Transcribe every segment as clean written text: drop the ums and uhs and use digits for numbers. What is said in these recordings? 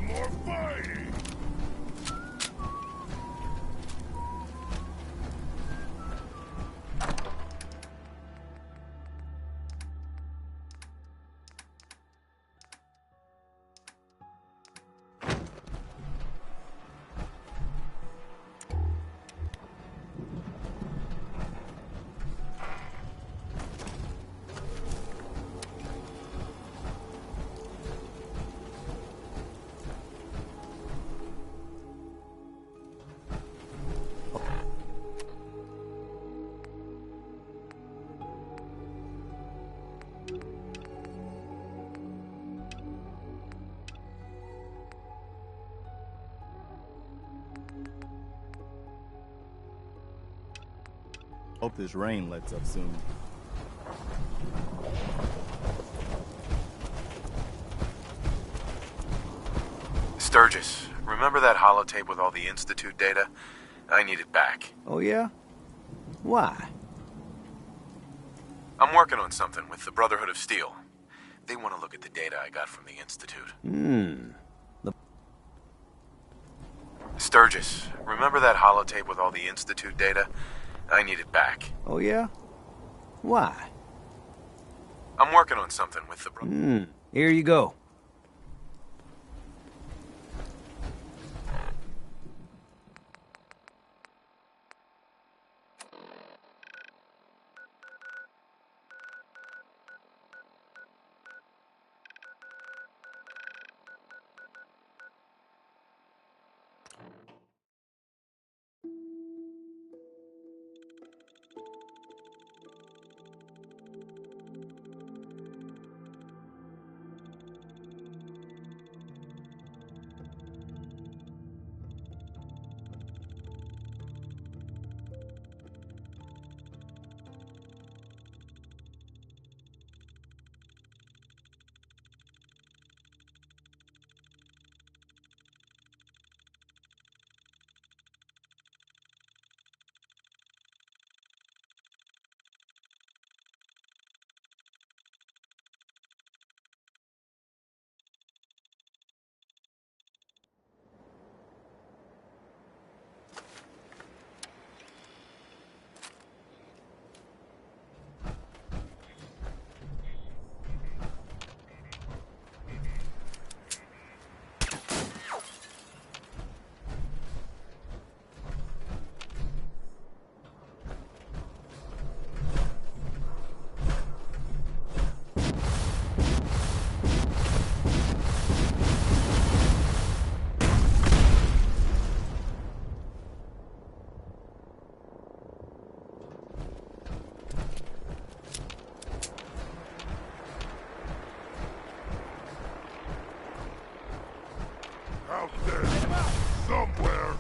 more fighting! Hope this rain lets up soon. Sturgis, remember that holotape with all the Institute data? I need it back. Oh, yeah? Why? I'm working on something with the Brotherhood of Steel. They want to look at the data I got from the Institute. Sturgis, remember that holotape with all the Institute data? I need it back. Oh, yeah? Why? I'm working on something with the Here you go. Out there, somewhere.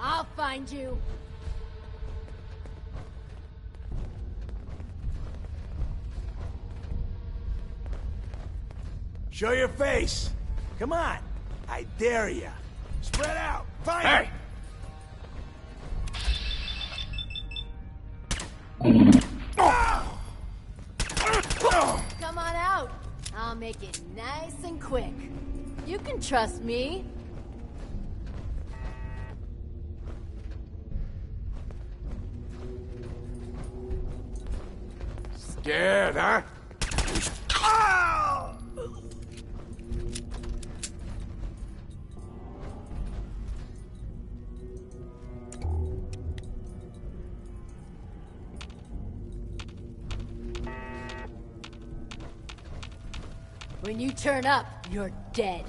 I'll find you. Show your face. Come on. I dare ya. Spread out. Find me. Come on out. I'll make it nice and quick. You can trust me. Scared, huh? When you turn up, you're dead.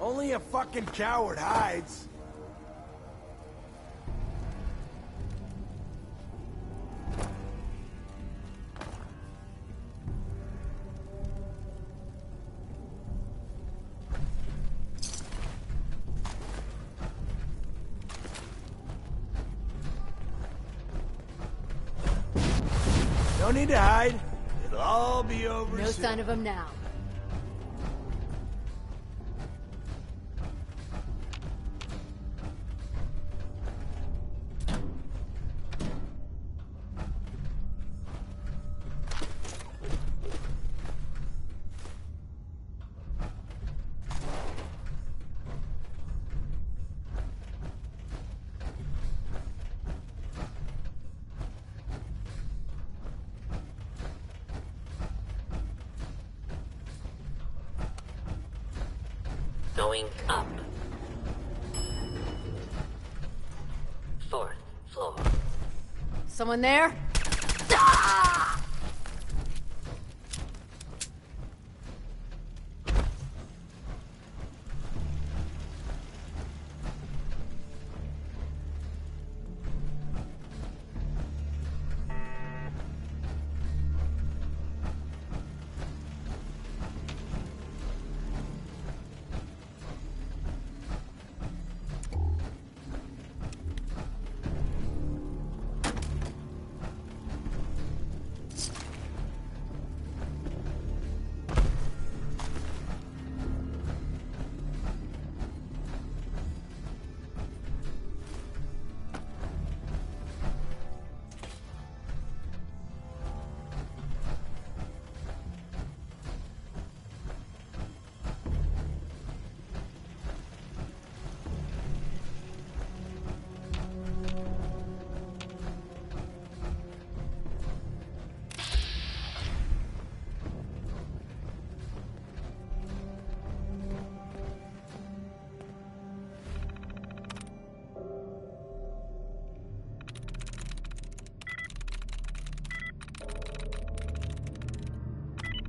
Only a fucking coward hides. No need to hide. It'll all be over No soon. sign of him now. Going up. 4th floor. Someone there?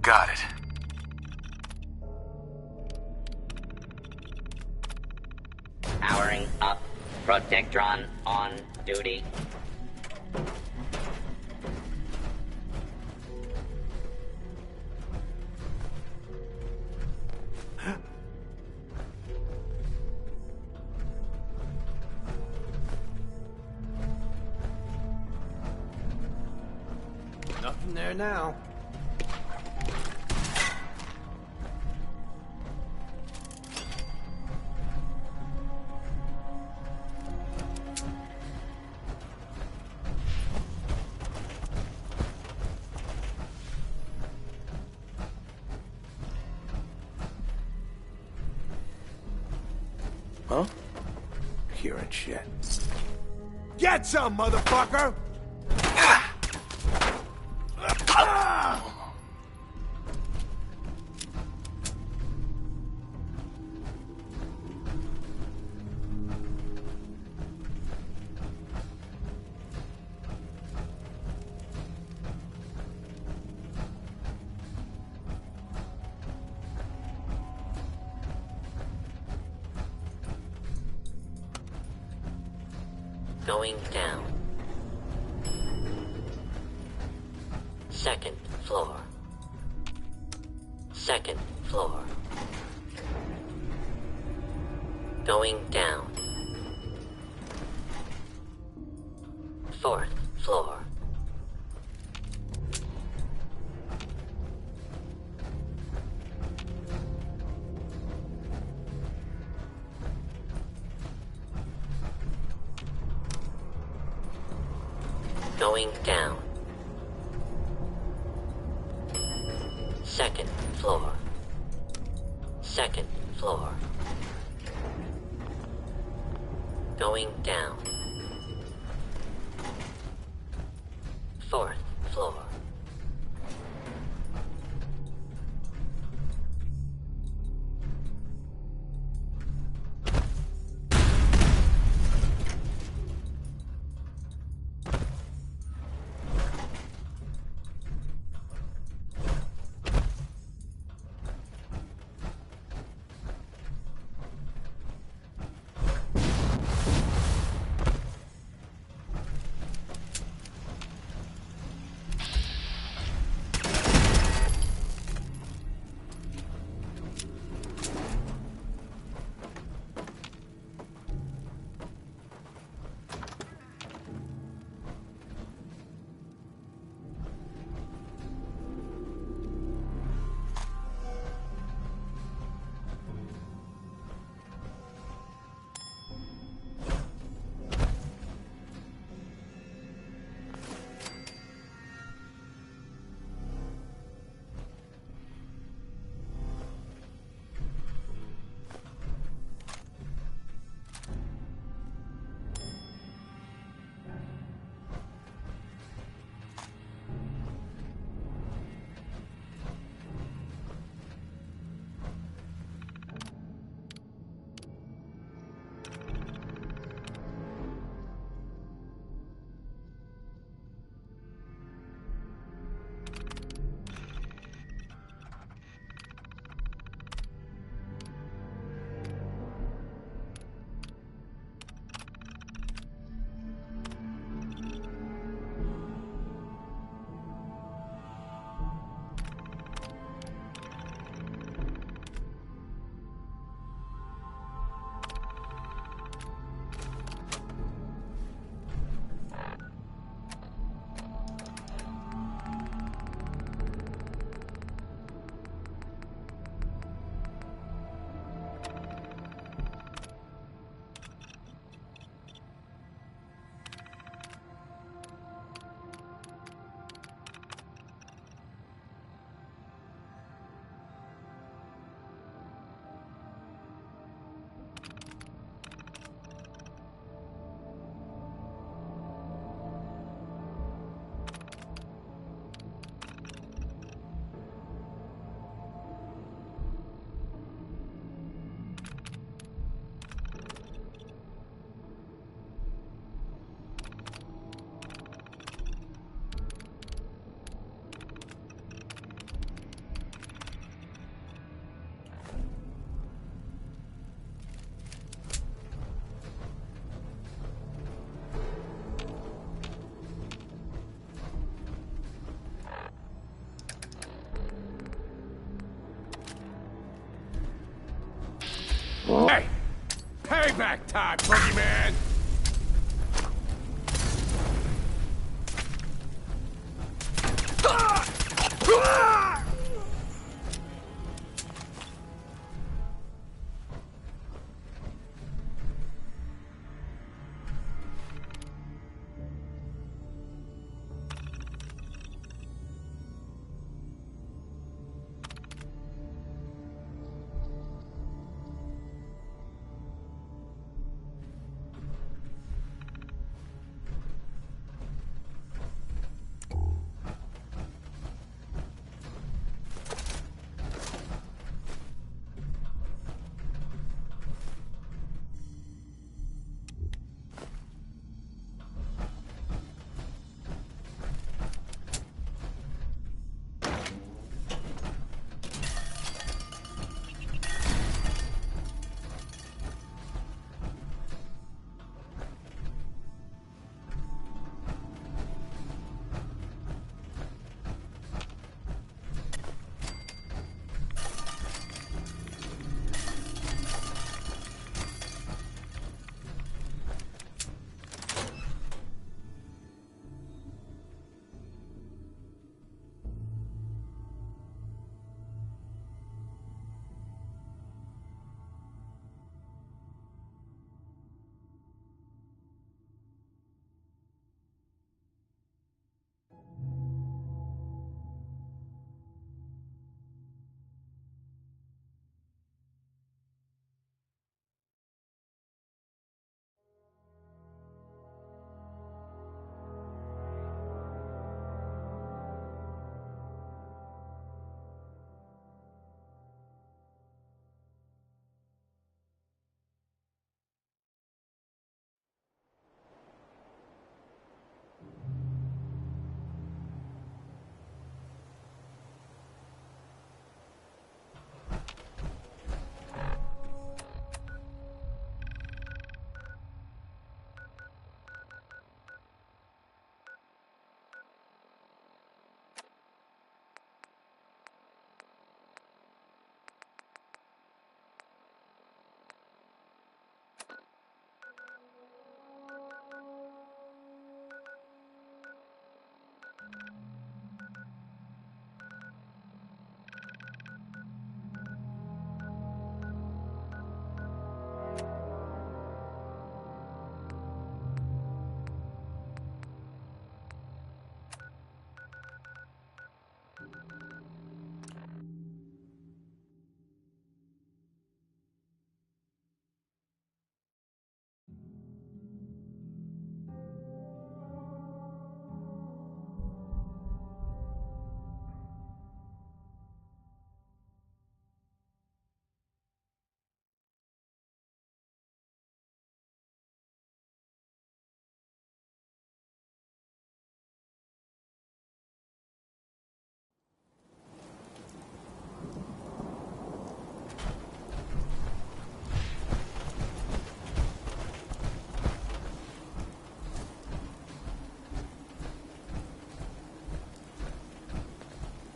Got it. Powering up. Protectron on duty. Nothing there now. Huh? Hearing shit. Get some, motherfucker! Going down. Second floor. Second floor. Going down. Fourth floor. Going down. Second floor. Second floor. Going down. Fourth floor. Hey! Payback time, boogeyman!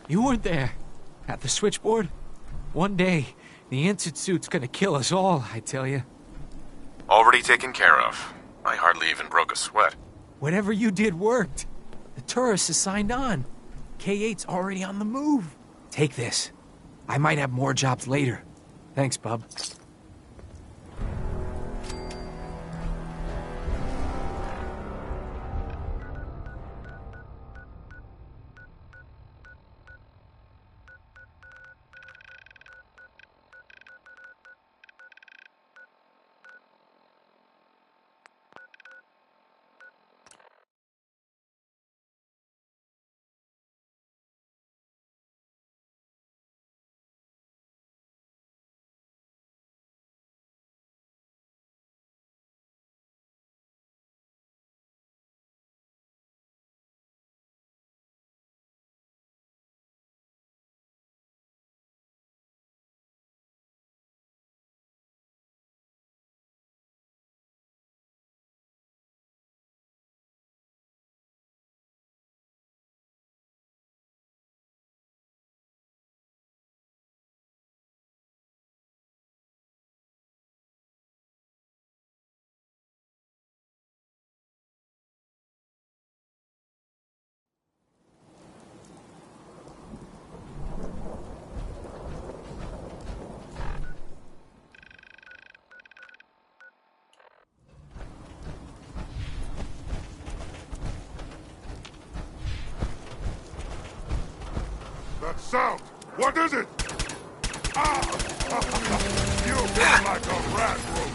You weren't there. At the switchboard? One day, the Answered Suit's gonna kill us all, I tell you. Already taken care of. I hardly even broke a sweat. Whatever you did worked. The tourist is signed on. K8's already on the move. Take this. I might have more jobs later. Thanks, bub. That sound! What is it? Ah! You feel like a rat roach!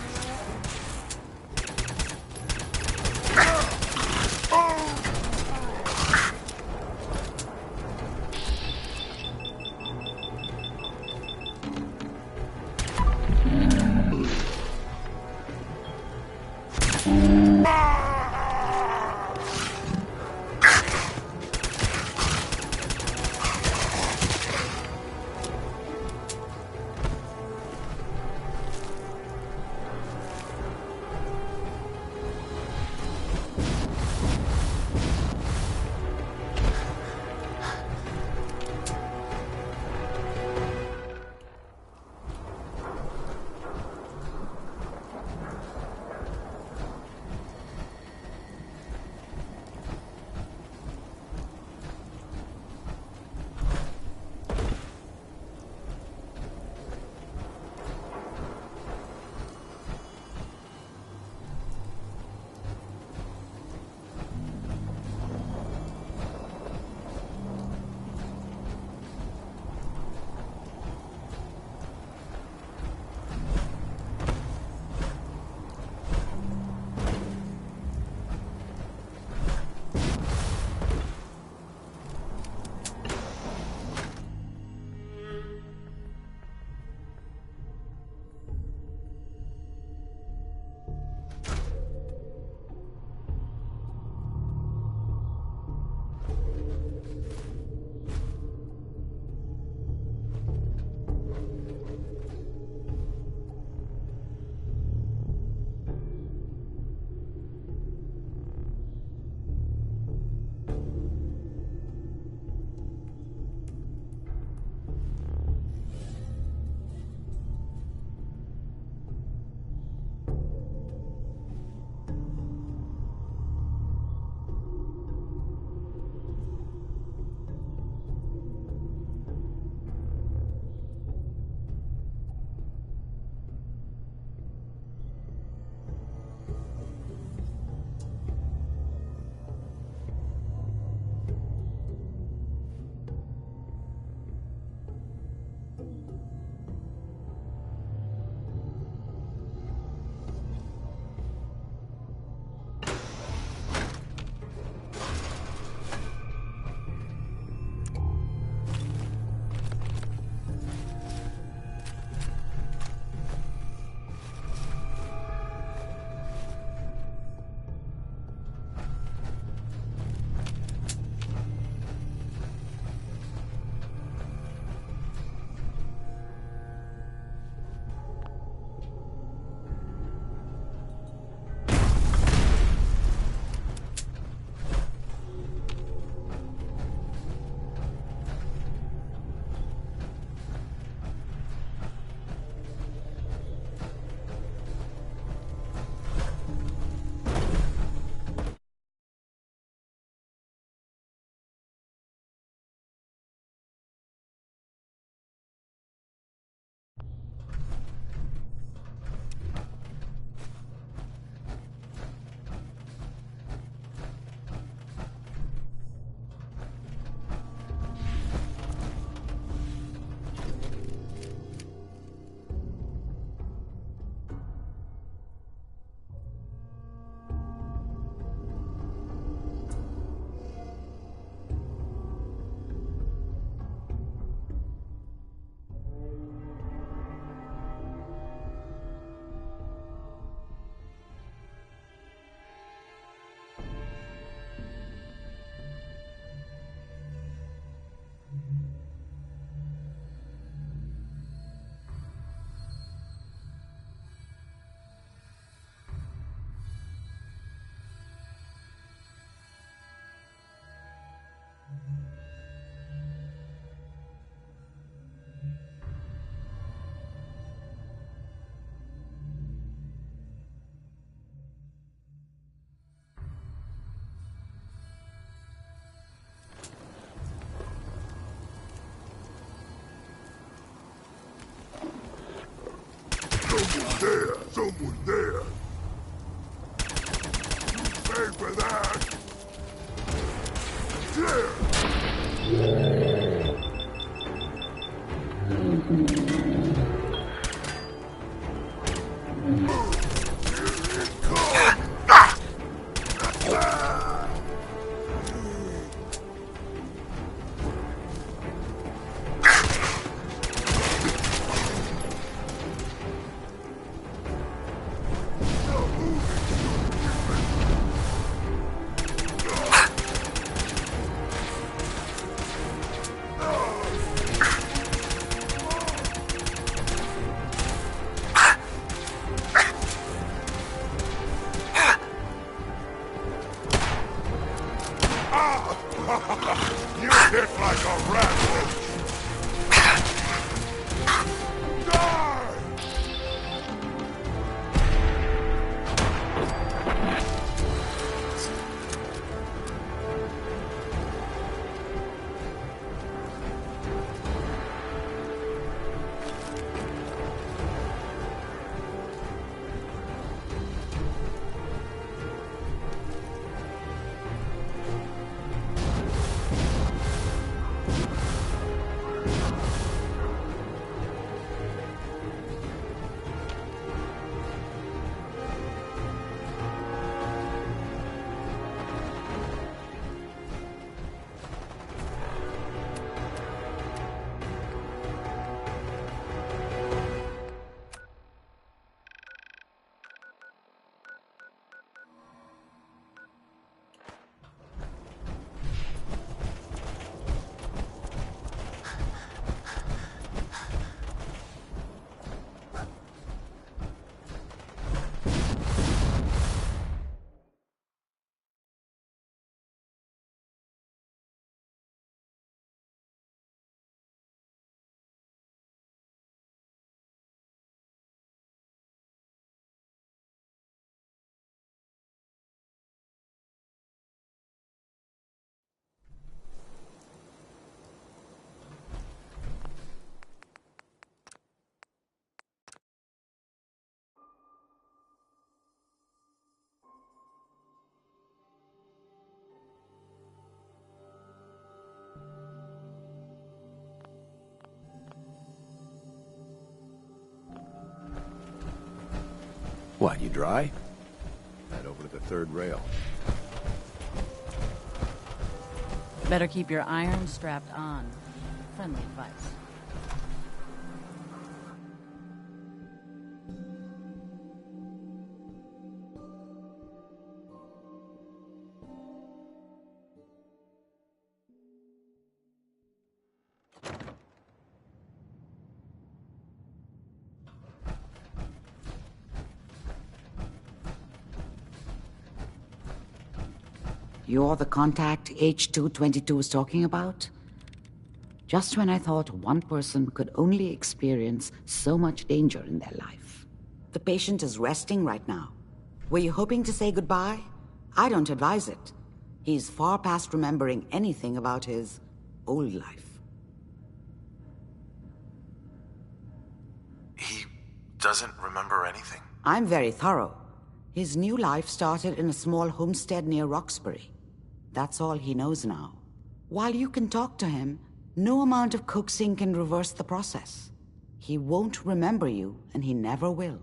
someone there. Pay for that. You hit like a rat. Die! What, you dry? Head over to the third rail. Better keep your iron strapped on. Friendly advice. You're the contact H222 was talking about? Just when I thought one person could only experience so much danger in their life. The patient is resting right now. Were you hoping to say goodbye? I don't advise it. He's far past remembering anything about his old life. He doesn't remember anything? I'm very thorough. His new life started in a small homestead near Roxbury. That's all he knows now. While you can talk to him, no amount of coaxing can reverse the process. He won't remember you, and he never will.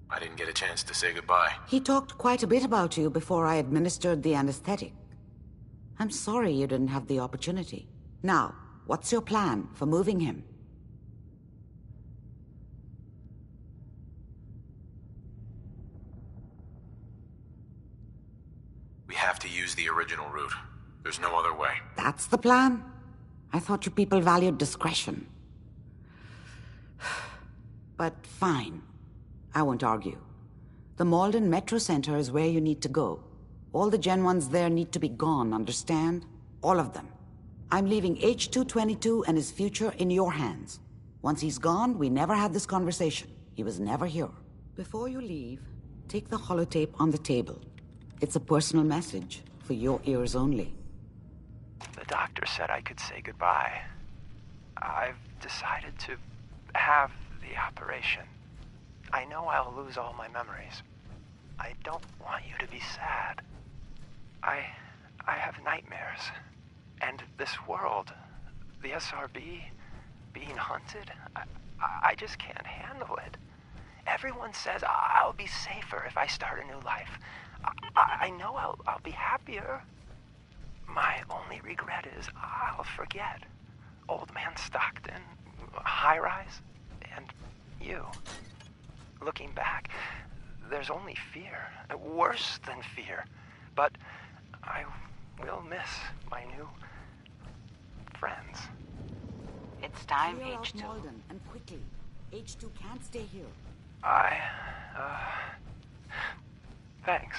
I didn't get a chance to say goodbye. He talked quite a bit about you before I administered the anesthetic. I'm sorry you didn't have the opportunity. Now, what's your plan for moving him? We have to use the original route. There's no other way. That's the plan? I thought you people valued discretion. But fine. I won't argue. The Malden Metro Center is where you need to go. All the Gen 1s there need to be gone, understand? All of them. I'm leaving H222 and his future in your hands. Once he's gone, we never had this conversation. He was never here. Before you leave, take the holotape on the table. It's a personal message, for your ears only. The doctor said I could say goodbye. I've decided to have the operation. I know I'll lose all my memories. I don't want you to be sad. I have nightmares. And this world, the SRB, being hunted, I just can't handle it. Everyone says I'll be safer if I start a new life. I know I'll be happier. My only regret is I'll forget Old Man Stockton, High Rise, and you. Looking back, there's only fear, worse than fear. But I will miss my new friends. It's time, Clear out H2. Malden, and quickly. H2 can't stay here. Thanks.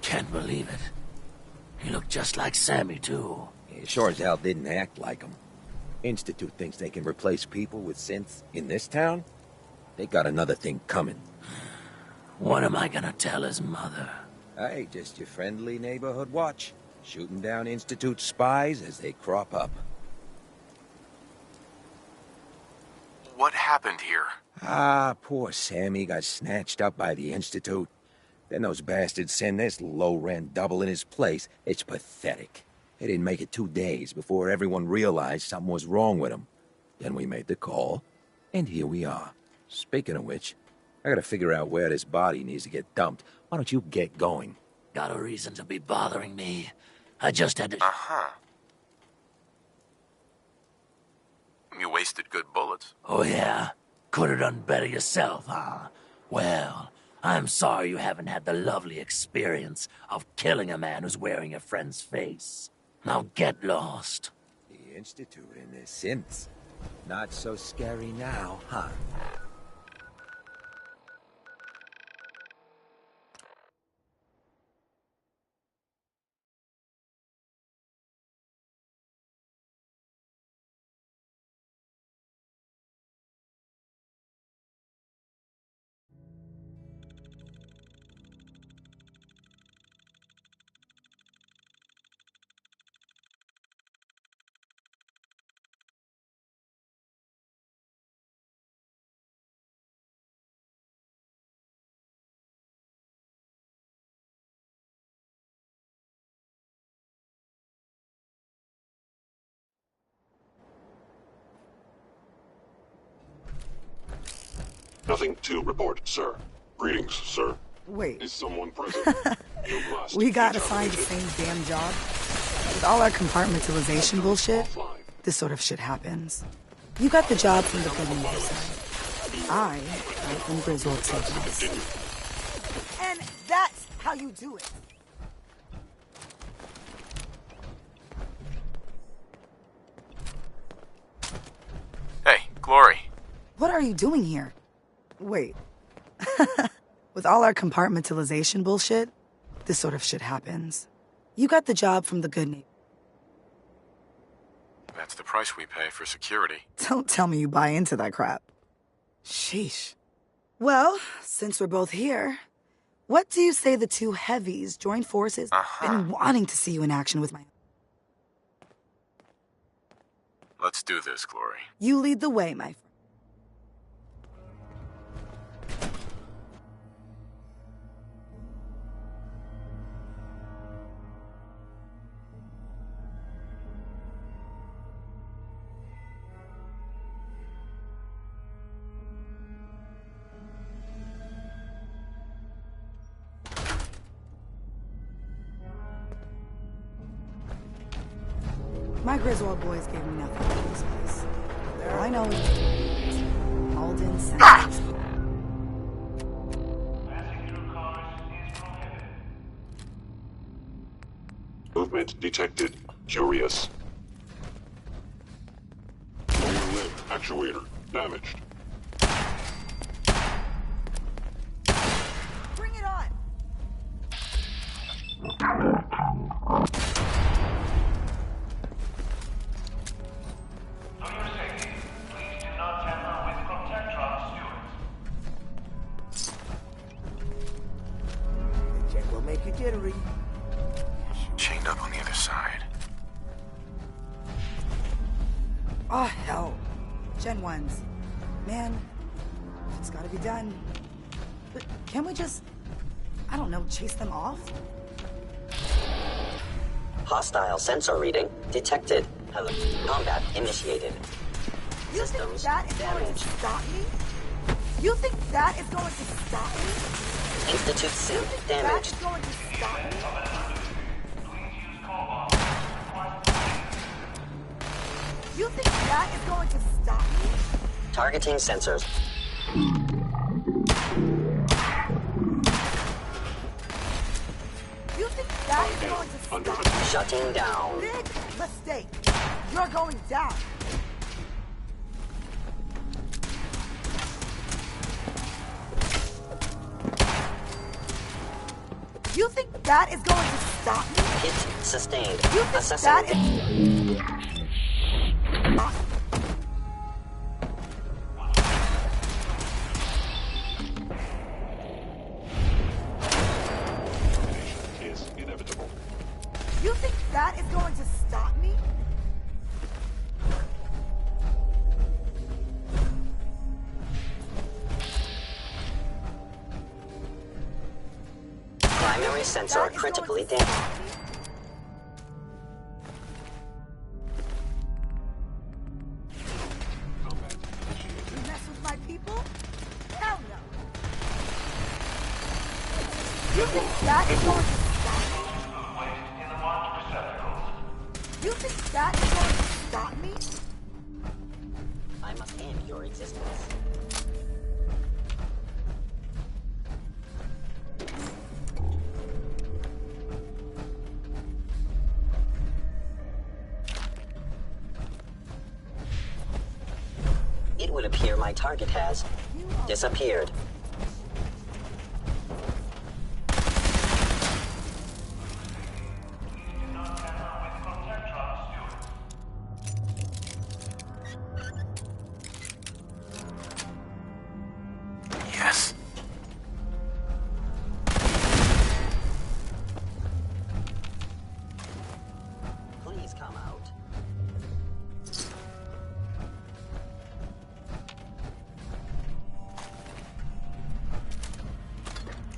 Can't believe it. He looked just like Sammy, too. He sure as hell didn't act like him. Institute thinks they can replace people with synths in this town? They got another thing coming. What am I gonna tell his mother? Hey, just your friendly neighborhood watch. Shooting down Institute spies as they crop up. What happened here? Ah, poor Sammy got snatched up by the Institute. Then those bastards send this low-rent double in his place. It's pathetic. They didn't make it 2 days before everyone realized something was wrong with him. Then we made the call, and here we are. Speaking of which, I gotta figure out where this body needs to get dumped. Why don't you get going? Got a reason to be bothering me. I just had to... Uh-huh. You wasted good bullets. Oh, yeah? Could have done better yourself, huh? Well, I'm sorry you haven't had the lovely experience of killing a man who's wearing a friend's face. Now get lost. The Institute and their synths. Not so scary now, huh? Nothing to report, sir. Greetings, sir. Wait. Is someone present? We got assigned the same damn job. With all our compartmentalization bullshit, this sort of shit happens. You got the job from the Goodman side. I got it from Griswold Steakhouse. And that's how you do it. Hey, Glory. What are you doing here? Wait. With all our compartmentalization bullshit, this sort of shit happens. You got the job from the good neighbor. That's the price we pay for security. Don't tell me you buy into that crap. Sheesh. Well, since we're both here, what do you say the two heavies join forces? Been wanting to see you in action with my... Let's do this, Glory. You lead the way, my friend. My Griswold boys gave me nothing for this place. All I know is Malden Sands. Movement detected. Curious. Lower limb actuator damaged. Bring it on! Check will make you jittery. Chained up on the other side. Oh, hell. Gen 1s. Man, it's gotta be done. But can't we just, I don't know, chase them off? Hostile sensor reading detected. Hello. Combat initiated. You think that is going to stop me? You think that is going to stop me? Institute sim That damaged. is going to stop me? You think that is going to stop me? Targeting sensors. You think that is going to stop me? Shutting down. Big mistake. You're going down. You think that is going to stop me? Hit sustained. You think Assessing. that is... Is inevitable. You think that is going to stop me? Primary sensor critically damaged. You mess with my people? Hell no. You think that is going to stop me? You think that is going to stop me? I must end your existence. It would appear my target has disappeared. Yes. Please come out.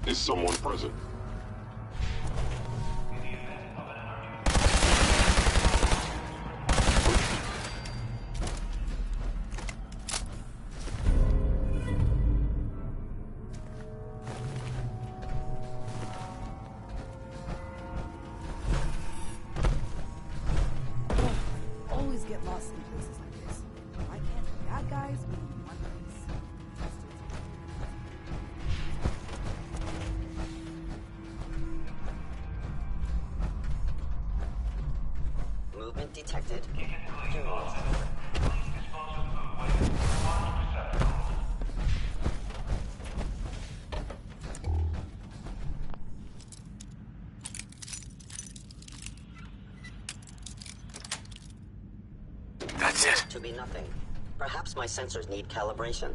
Is someone present? Always get lost in places like this. Why can't the bad guys be in one place? Movement detected. That's it. To be nothing. Perhaps my sensors need calibration.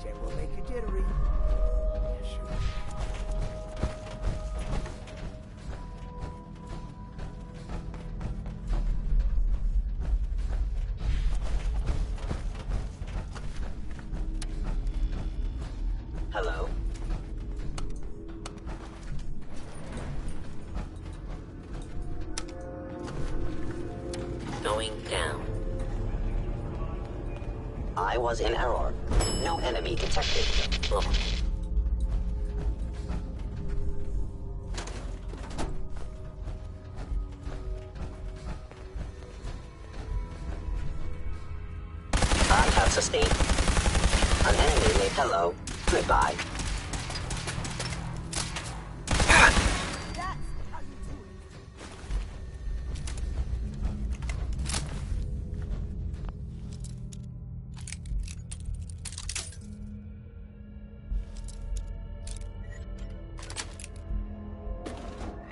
Check will make you jittery. Hello? Going down. I was in error. No enemy detected. Ugh. sustained. An enemy made hello. Goodbye.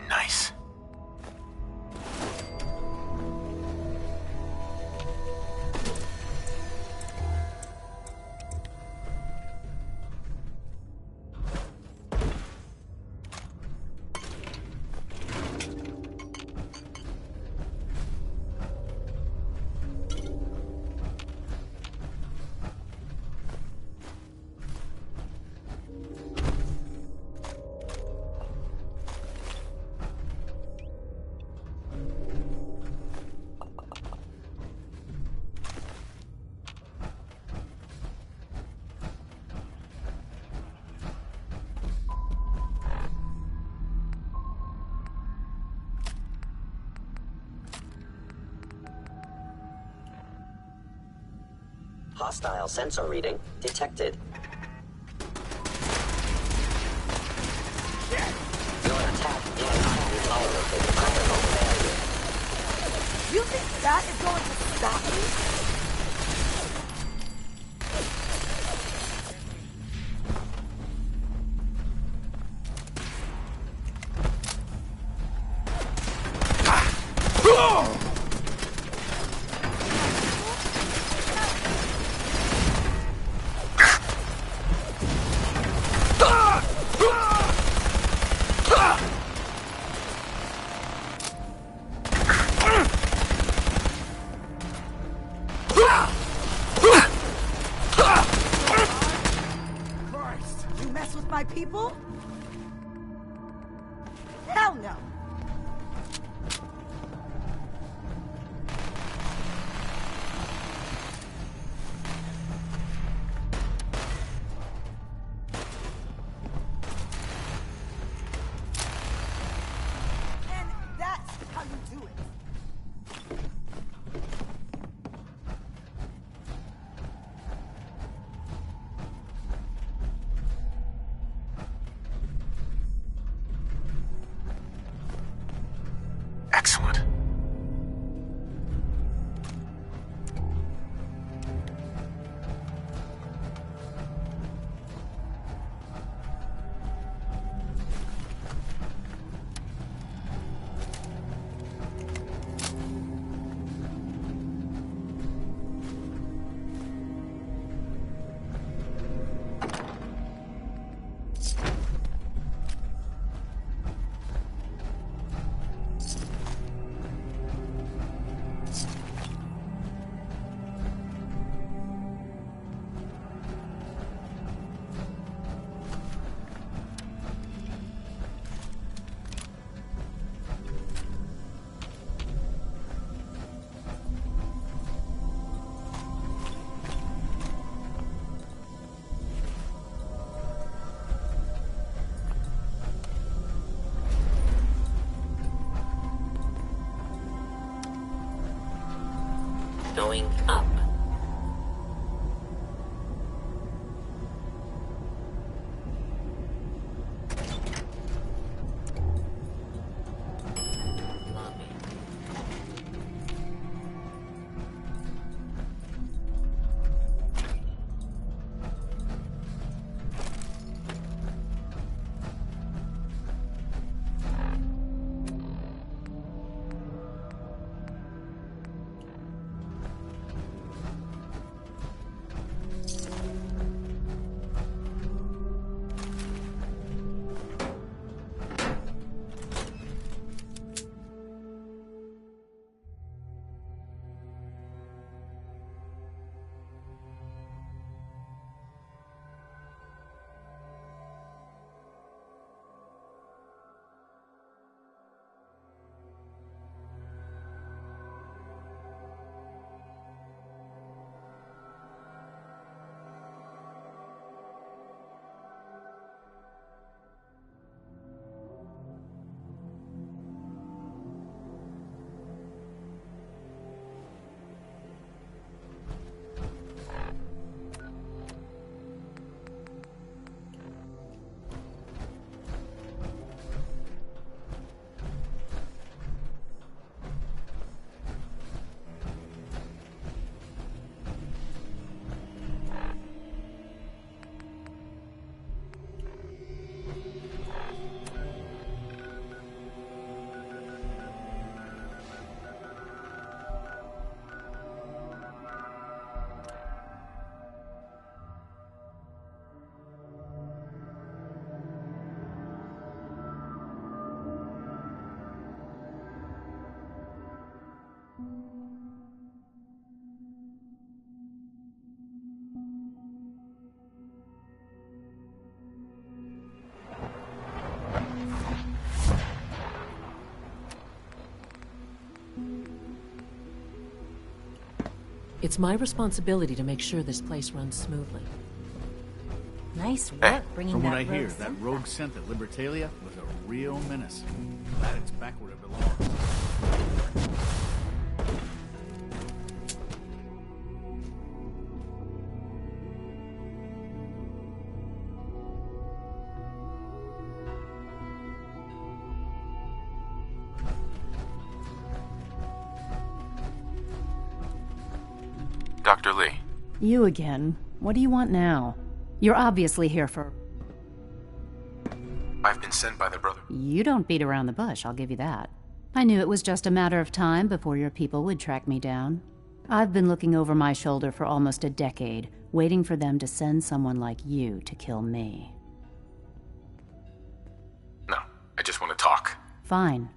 Nice. Hostile sensor reading detected. Your attack is tolerated. Critical failure. You think that is going to stop me? You mess with my people? Hell no! And that's how you do it. Excellent. Going up. It's my responsibility to make sure this place runs smoothly. Nice work bringing From that what I hear, rogue that scent rogue back. scent at Libertalia was a real menace. Glad it's back where it belongs. Dr. Lee. You again. What do you want now? You're obviously here for... I've been sent by the Brother. You don't beat around the bush, I'll give you that. I knew it was just a matter of time before your people would track me down. I've been looking over my shoulder for almost a decade, waiting for them to send someone like you to kill me. No, I just want to talk. Fine.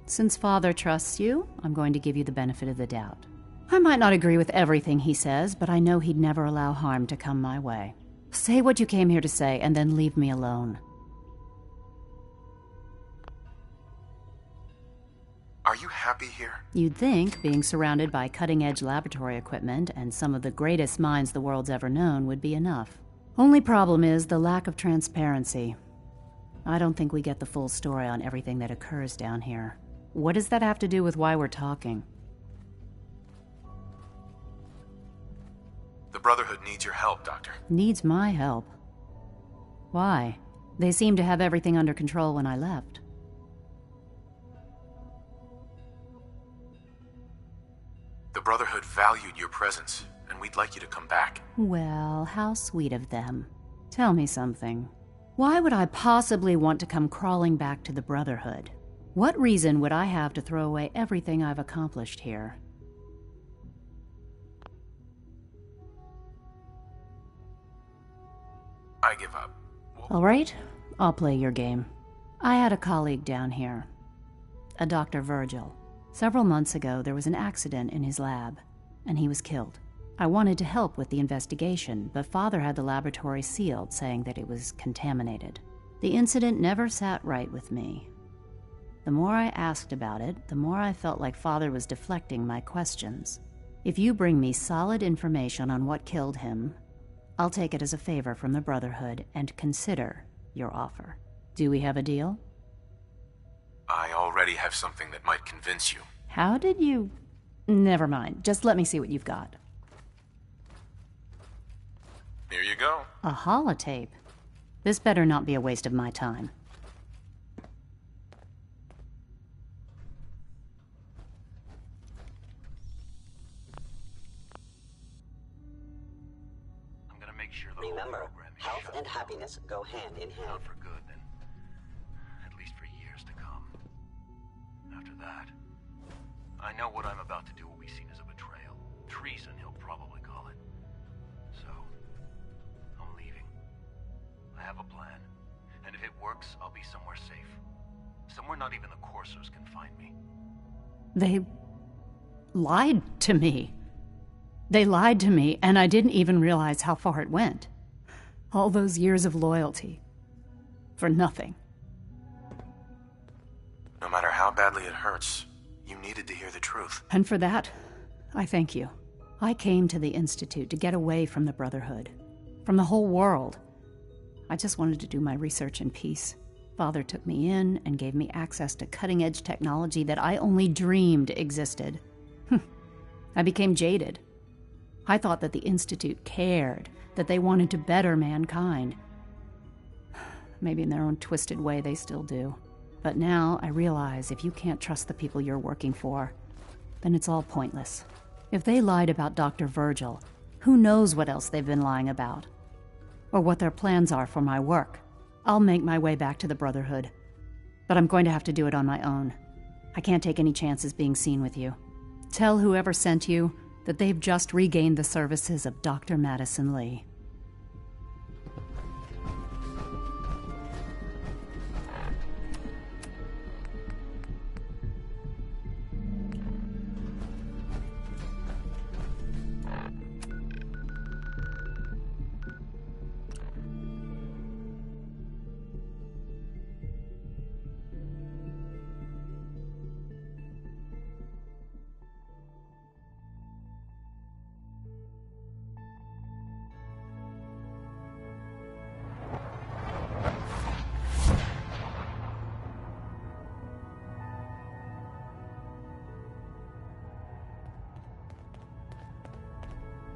Since Father trusts you, I'm going to give you the benefit of the doubt. I might not agree with everything he says, but I know he'd never allow harm to come my way. Say what you came here to say, and then leave me alone. Are you happy here? You'd think being surrounded by cutting-edge laboratory equipment and some of the greatest minds the world's ever known would be enough. Only problem is the lack of transparency. I don't think we get the full story on everything that occurs down here. What does that have to do with why we're talking? The Brotherhood needs your help, Doctor. Needs my help. Why? They seemed to have everything under control when I left. The Brotherhood valued your presence, and we'd like you to come back. Well, how sweet of them. Tell me something. Why would I possibly want to come crawling back to the Brotherhood? What reason would I have to throw away everything I've accomplished here? I give up. All right, I'll play your game. I had a colleague down here, a Dr. Virgil. Several months ago, there was an accident in his lab, and he was killed. I wanted to help with the investigation, but Father had the laboratory sealed, saying that it was contaminated. The incident never sat right with me. The more I asked about it, the more I felt like Father was deflecting my questions. If you bring me solid information on what killed him, I'll take it as a favor from the Brotherhood and consider your offer. Do we have a deal? I already have something that might convince you. How did you... Never mind. Just let me see what you've got. Here you go. A holotape? This better not be a waste of my time. Remember, health and happiness go hand in hand. Not for good, then. At least for years to come. After that, I know what I'm about to do will be seen as a betrayal. Treason, he'll probably call it. So, I'm leaving. I have a plan. And if it works, I'll be somewhere safe. Somewhere not even the Corsairs can find me. They lied to me. They lied to me, and I didn't even realize how far it went. All those years of loyalty. For nothing. No matter how badly it hurts, you needed to hear the truth. And for that, I thank you. I came to the Institute to get away from the Brotherhood. From the whole world. I just wanted to do my research in peace. Father took me in and gave me access to cutting-edge technology that I only dreamed existed. I became jaded. I thought that the Institute cared, that they wanted to better mankind. Maybe in their own twisted way they still do. But now I realize if you can't trust the people you're working for, then it's all pointless. If they lied about Dr. Virgil, who knows what else they've been lying about? Or what their plans are for my work. I'll make my way back to the Brotherhood. But I'm going to have to do it on my own. I can't take any chances being seen with you. Tell whoever sent you that they've just regained the services of Dr. Madison Lee.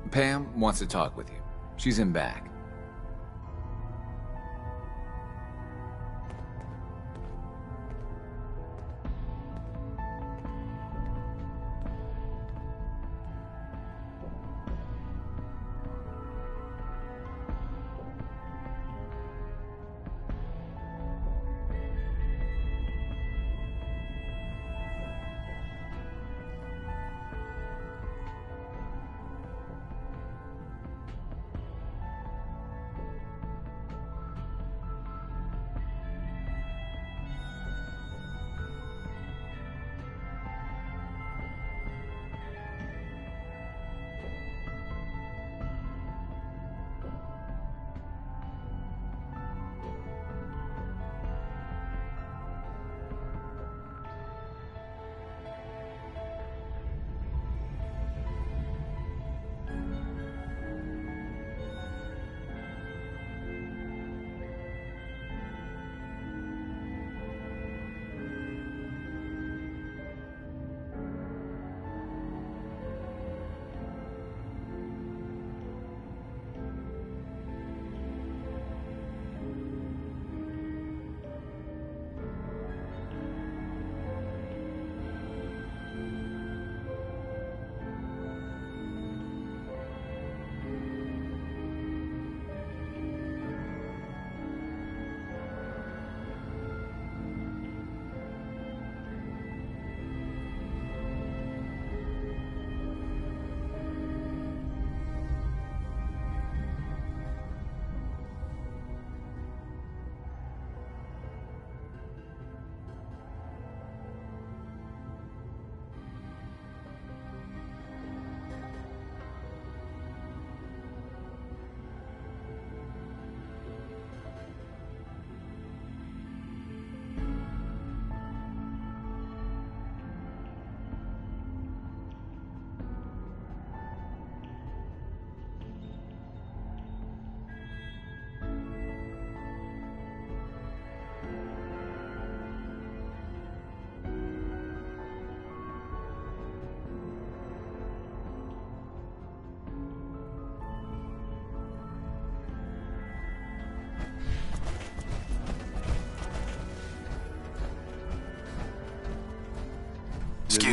Pam wants to talk with you. She's in back.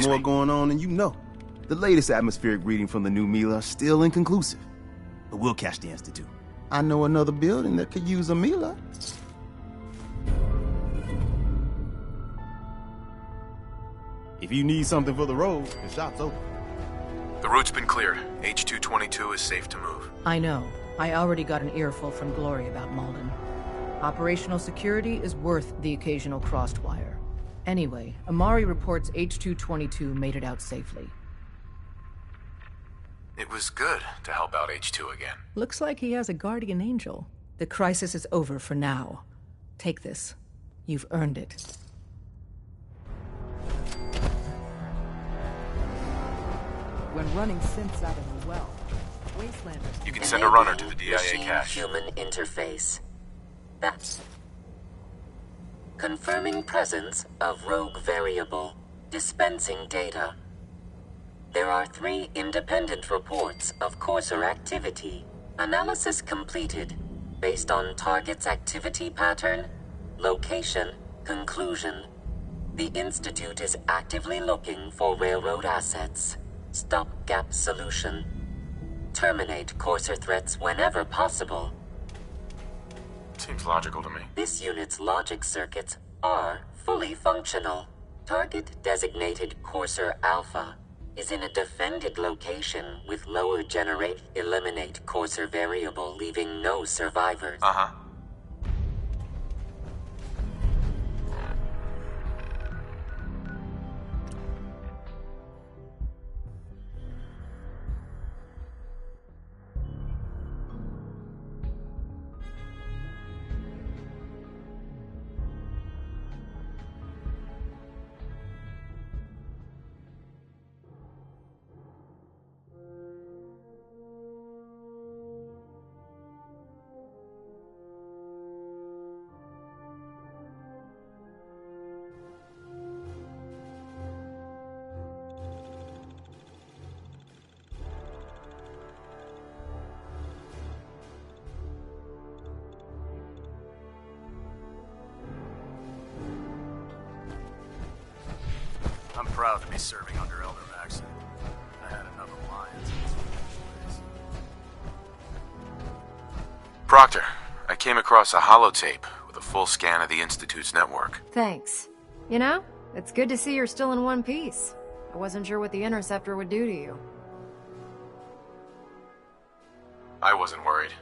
There's more going on than you know. The latest atmospheric reading from the new Mila is still inconclusive. But we'll catch the Institute. I know another building that could use a Mila. If you need something for the road, the shop's open. The route's been cleared. H-222 is safe to move. I know. I already got an earful from Glory about Malden. Operational security is worth the occasional crossed wire. Anyway, Amari reports H-222 made it out safely. It was good to help out H-2 again. Looks like he has a guardian angel. The crisis is over for now. Take this. You've earned it. When running synths out of the well, Wastelanders... You can send a runner to the DIA cache. Human interface. That's... Confirming presence of rogue variable. Dispensing data. There are 3 independent reports of Courser activity. Analysis completed. Based on target's activity pattern, location, conclusion. The Institute is actively looking for railroad assets. Stopgap solution. Terminate Courser threats whenever possible. Seems logical to me. This unit's logic circuits are fully functional. Target designated Courser Alpha is in a defended location with lower eliminate Courser variable, leaving no survivors. Uh-huh. proud to be serving under Elder Maxson. I had enough alliances. Proctor, I came across a holotape with a full scan of the Institute's network. Thanks. You know, it's good to see you're still in one piece. I wasn't sure what the Interceptor would do to you. I wasn't worried.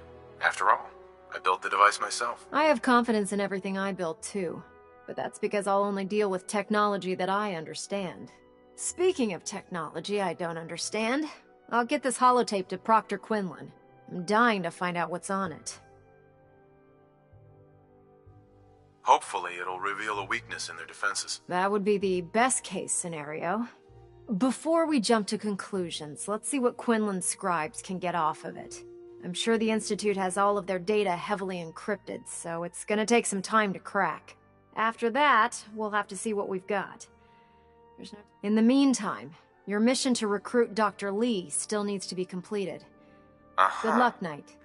After all, I built the device myself. I have confidence in everything I build too, but that's because I'll only deal with technology that I understand. Speaking of technology I don't understand, I'll get this holotape to Proctor Quinlan. I'm dying to find out what's on it. Hopefully it'll reveal a weakness in their defenses. That would be the best case scenario. Before we jump to conclusions, let's see what Quinlan's scribes can get off of it. I'm sure the Institute has all of their data heavily encrypted, so it's gonna take some time to crack. After that, we'll have to see what we've got. In the meantime, your mission to recruit Dr. Lee still needs to be completed. Good luck, Knight.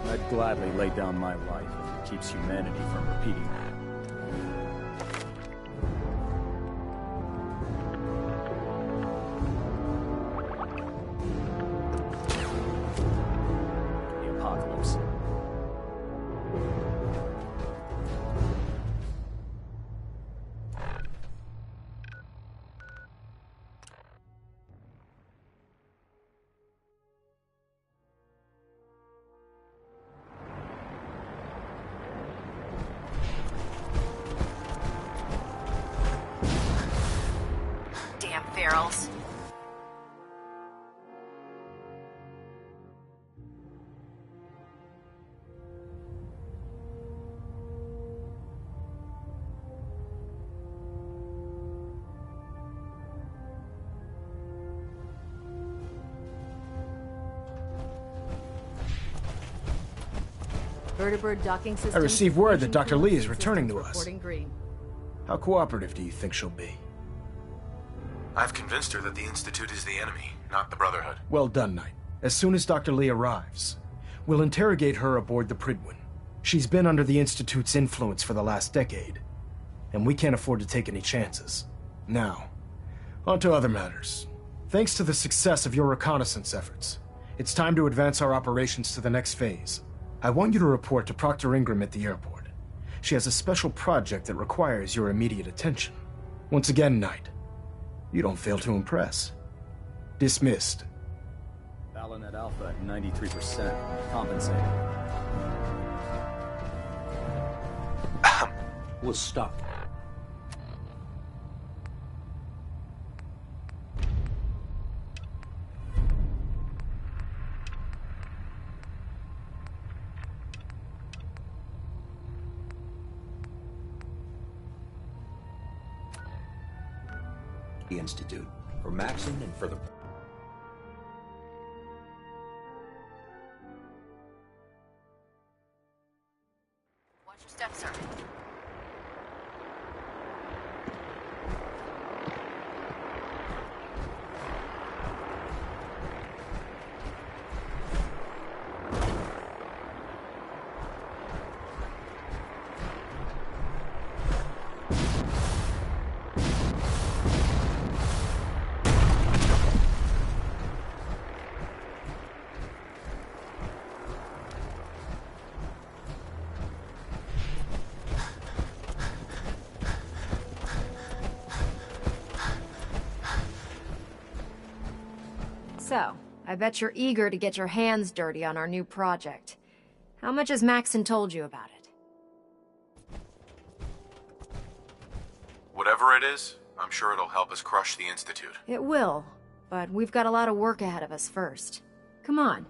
I'd gladly lay down my life if it keeps humanity from repeating that. The apocalypse. Damn ferals. Vertibird docking system. I received word that Dr. Lee is returning to us. Reporting green. How cooperative do you think she'll be? I've convinced her that the Institute is the enemy, not the Brotherhood. Well done, Knight. As soon as Dr. Lee arrives, we'll interrogate her aboard the Prydwen. She's been under the Institute's influence for the last decade, and we can't afford to take any chances. Now, on to other matters. Thanks to the success of your reconnaissance efforts, it's time to advance our operations to the next phase. I want you to report to Proctor Ingram at the airport. She has a special project that requires your immediate attention. Once again, Knight, you don't fail to impress. Dismissed. Balonet Alpha at 93%. Compensated. We'll stop. The Institute, for Maxson and for the... Watch your step, sir. So, I bet you're eager to get your hands dirty on our new project. How much has Maxson told you about it? Whatever it is, I'm sure it'll help us crush the Institute. It will, but we've got a lot of work ahead of us first. Come on,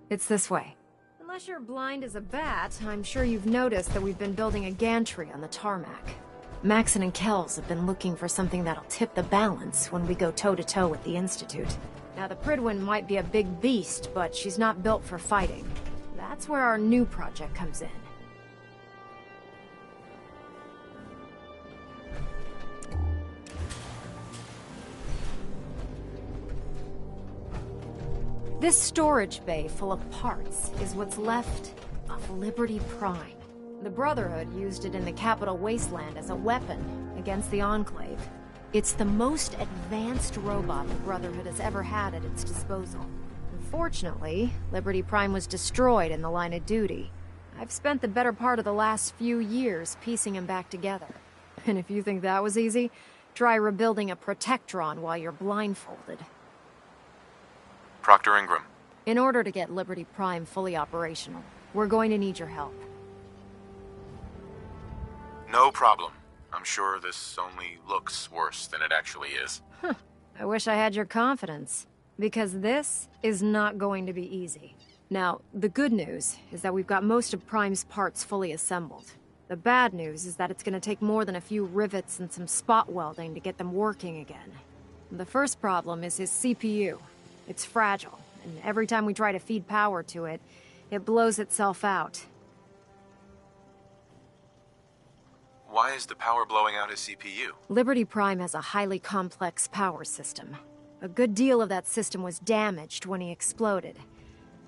it's this way. Unless you're blind as a bat, I'm sure you've noticed that we've been building a gantry on the tarmac. Maxson and Kells have been looking for something that'll tip the balance when we go toe-to-toe with the Institute. Now, the Prydwen might be a big beast, but she's not built for fighting. That's where our new project comes in. This storage bay full of parts is what's left of Liberty Prime. The Brotherhood used it in the Capital Wasteland as a weapon against the Enclave. It's the most advanced robot the Brotherhood has ever had at its disposal. Unfortunately, Liberty Prime was destroyed in the line of duty. I've spent the better part of the last few years piecing him back together. And if you think that was easy, try rebuilding a Protectron while you're blindfolded. Proctor Ingram. In order to get Liberty Prime fully operational, we're going to need your help. No problem. I'm sure this only looks worse than it actually is. I wish I had your confidence, because this is not going to be easy. Now, the good news is that we've got most of Prime's parts fully assembled. The bad news is that it's going to take more than a few rivets and some spot welding to get them working again. The first problem is his CPU. It's fragile, and every time we try to feed power to it, it blows itself out. Why is the power blowing out his CPU? Liberty Prime has a highly complex power system. A good deal of that system was damaged when he exploded.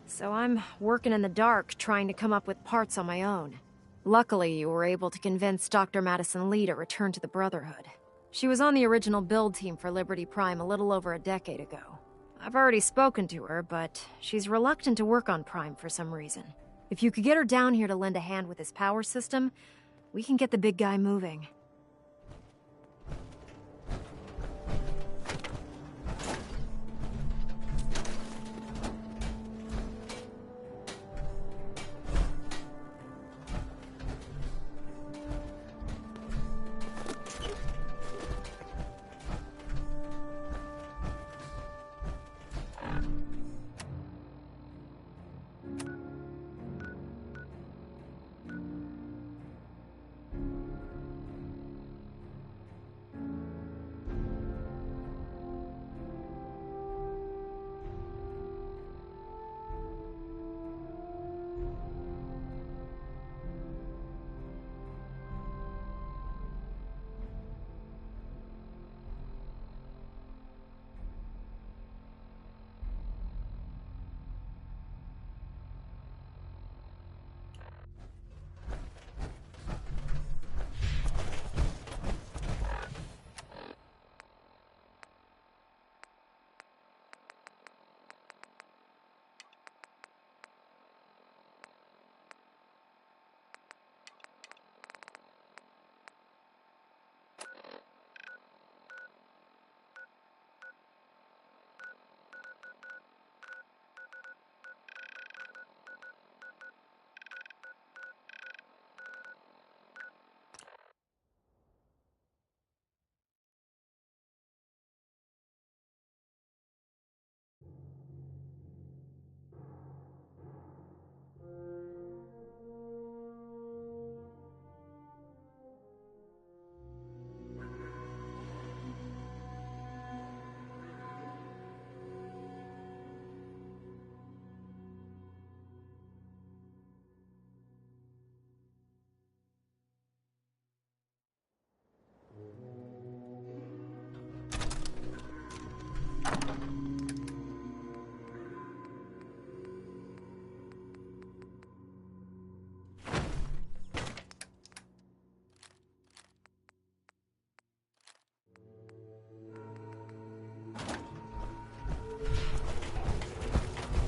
So I'm working in the dark, trying to come up with parts on my own. Luckily, you were able to convince Dr. Madison Lee to return to the Brotherhood. She was on the original build team for Liberty Prime a little over a decade ago. I've already spoken to her, but she's reluctant to work on Prime for some reason. If you could get her down here to lend a hand with his power system, we can get the big guy moving.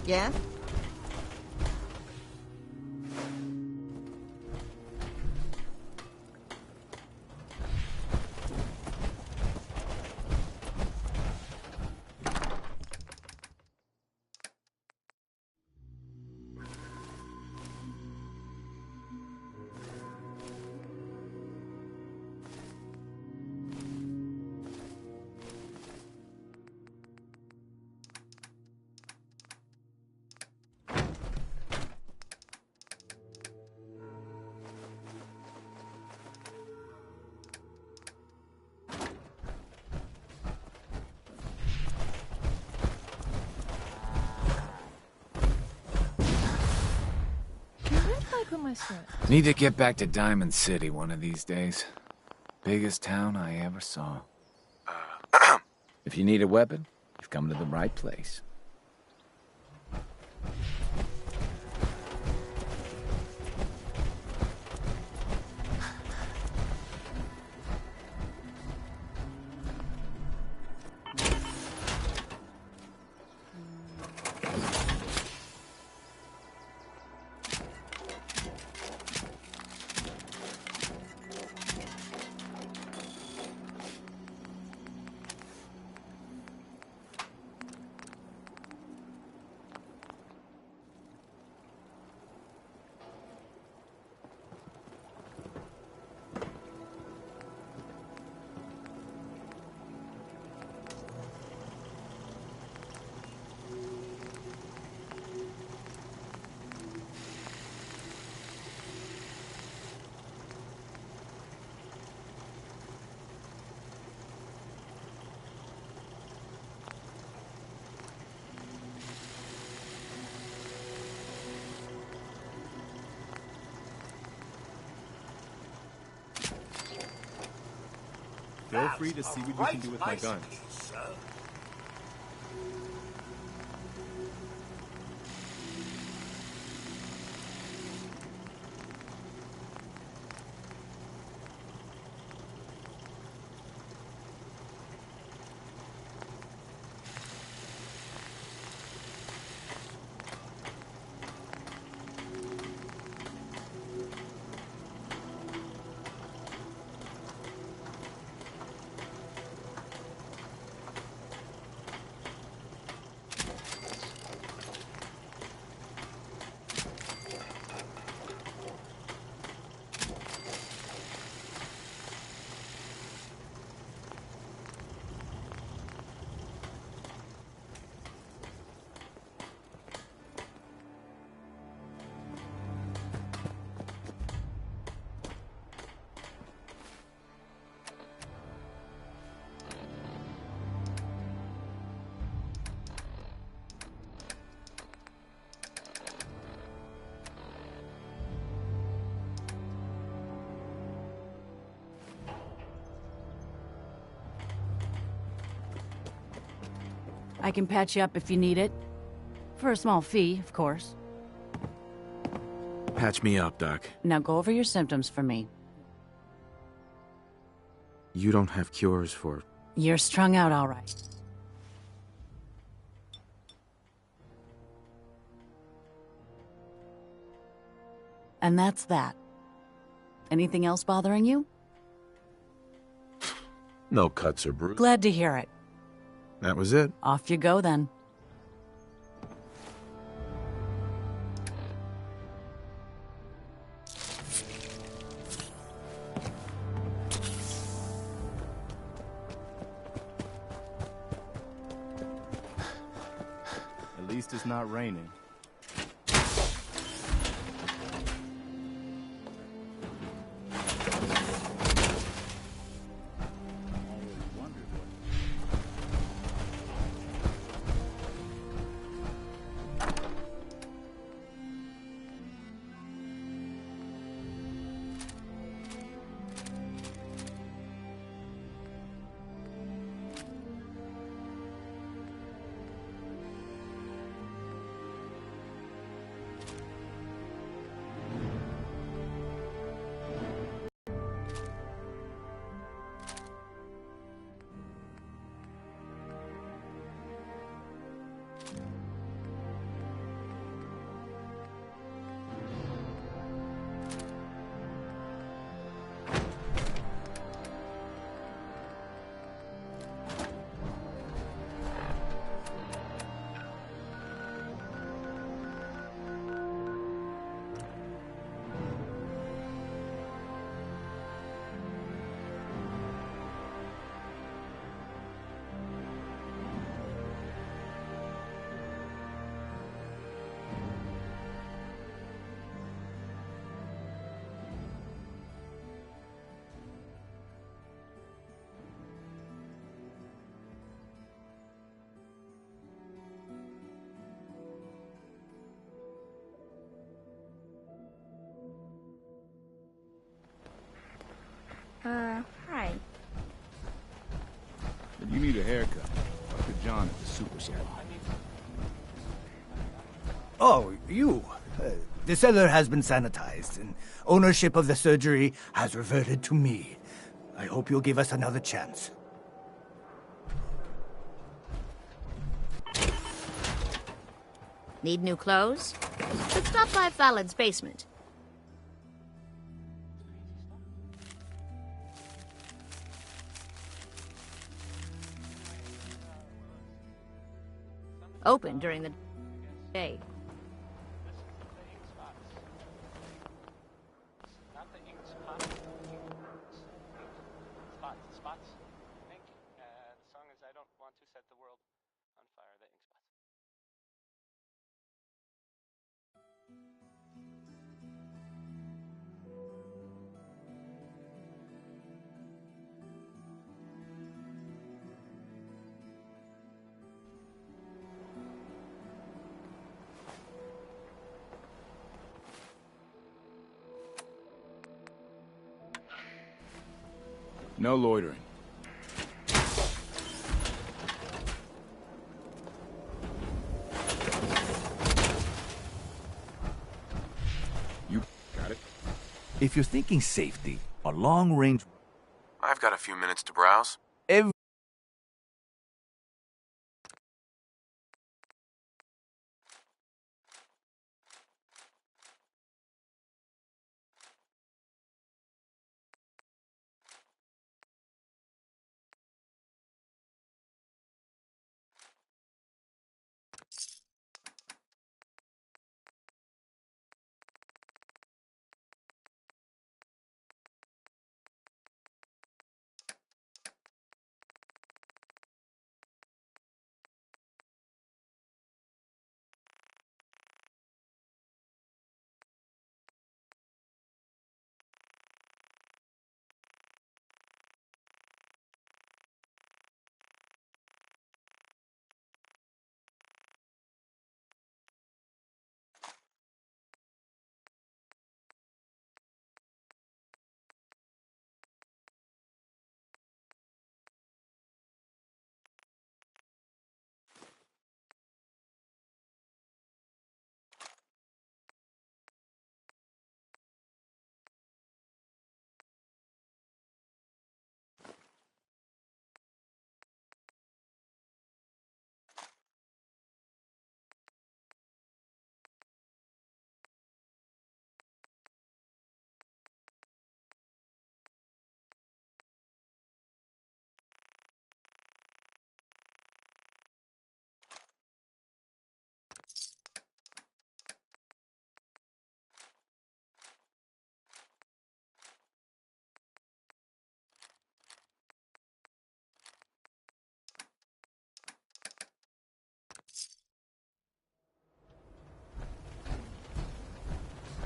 Yeah? Need to get back to Diamond City one of these days. Biggest town I ever saw. If you need a weapon, you've come to the right place. Feel free to see what you can do with my gun. I can patch you up if you need it. For a small fee, of course. Patch me up, Doc. Now go over your symptoms for me. You don't have cures for... You're strung out all right. And that's that. Anything else bothering you? No cuts or bruises. Glad to hear it. That was it. Off you go then. At least it's not raining. Hi. If you need a haircut, talk to John at the super salon. Oh, you. The cellar has been sanitized, and ownership of the surgery has reverted to me. I hope you'll give us another chance. Need new clothes? Let's stop by Fallon's basement. Open during the day. No loitering. If you're thinking safety, a long-range... I've got a few minutes to browse.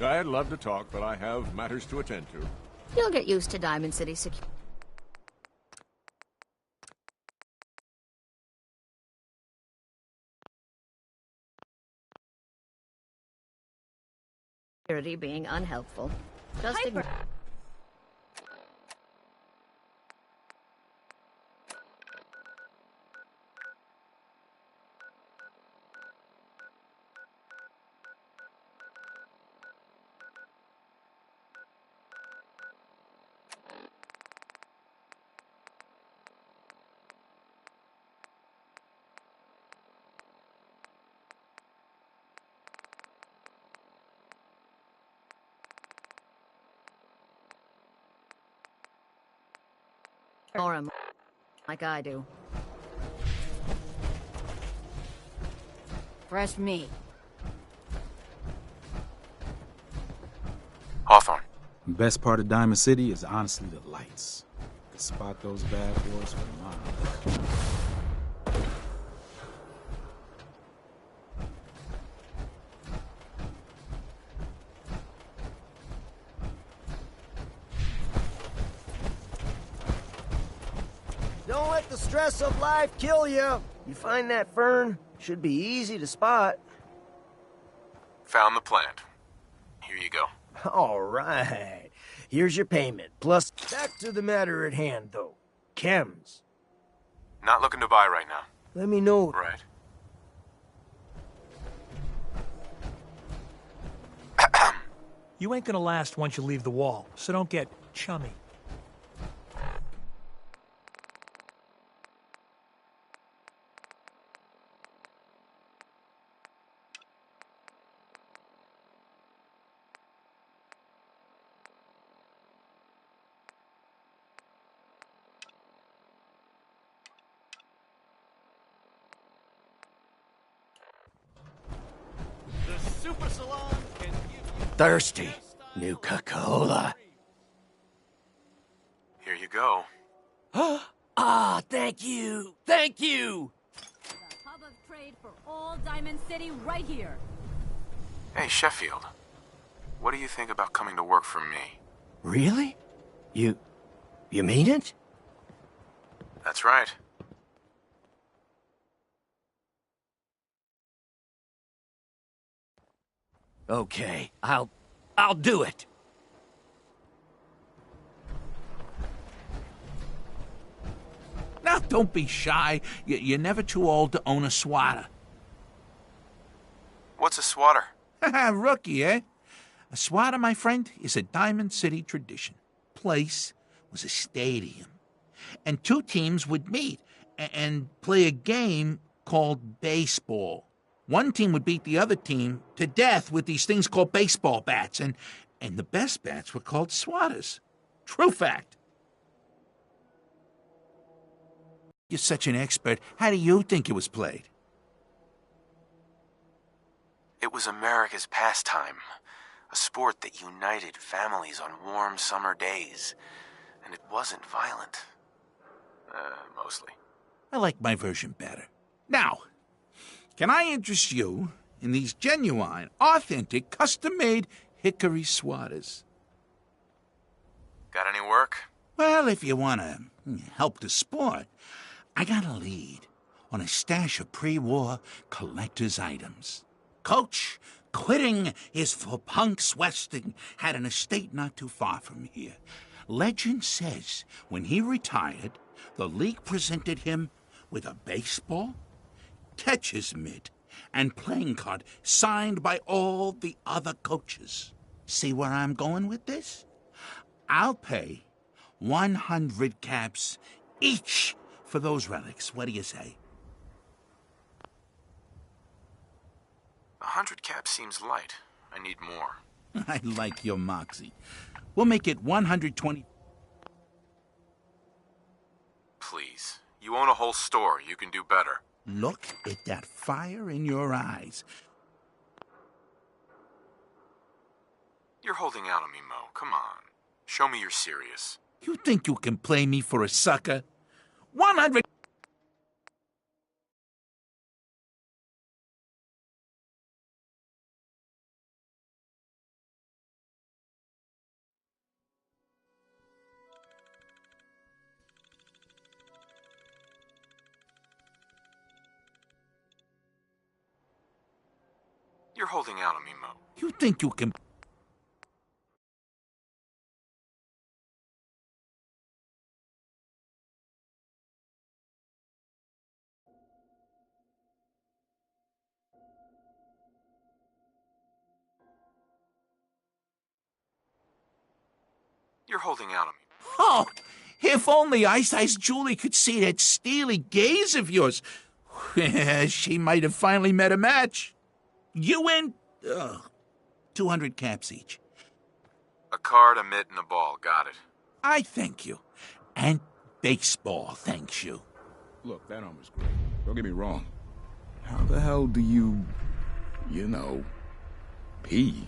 I'd love to talk, but I have matters to attend to. You'll get used to Diamond City security being unhelpful. Just ignore. Ignore him, like I do. Fresh meat. Hawthorne. Best part of Diamond City is honestly the lights. You can spot those bad boys for miles. Don't let the stress of life kill you. You find that fern, should be easy to spot. Found the plant. Here you go. All right. Here's your payment. Plus, back to the matter at hand, though. Chems. Not looking to buy right now. Let me know. Right. You ain't gonna last once you leave the wall, so don't get chummy. Super Salon can give you... Thirsty. Nuka-Cola. Here you go. Ah, thank you. Thank you. The hub of trade for all Diamond City right here. Hey, Sheffield. What do you think about coming to work for me? Really? You mean it? That's right. Okay, I'll do it. Now, don't be shy. You're never too old to own a swatter. What's a swatter? Rookie, eh? A SWATA, my friend, is a Diamond City tradition. Place was a stadium. And two teams would meet and play a game called baseball. One team would beat the other team to death with these things called baseball bats, and the best bats were called SWATas. True fact. You're such an expert. How do you think it was played? It was America's pastime. A sport that united families on warm summer days. And it wasn't violent. Mostly. I like my version better. Now, can I interest you in these genuine, authentic, custom-made hickory SWATas? Got any work? Well, if you want to help the sport, I got a lead on a stash of pre-war collector's items. Coach, quitting is for punks Westing had an estate not too far from here. Legend says when he retired, the league presented him with a baseball, catcher's mitt, and playing card signed by all the other coaches. See where I'm going with this? I'll pay 100 caps each for those relics. What do you say? 100 caps seems light. I need more. I like your moxie. We'll make it 120. Please. You own a whole store. You can do better. Look at that fire in your eyes. You're holding out on me, Mo. Come on. Show me you're serious. You think you can play me for a sucker? 100... You're holding out on me, Mo. You think you can... You're holding out on me. Oh, if only Ice Julie could see that steely gaze of yours. She might have finally met a match. You win 200 caps each. A card, a mitt, and a ball. Got it. I thank you. And baseball thanks you. Look, that armor's great. Don't get me wrong. How the hell do you pee?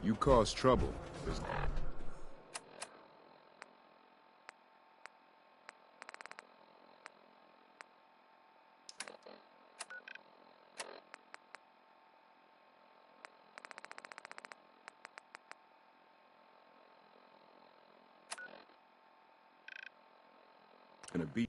You cause trouble. Gonna be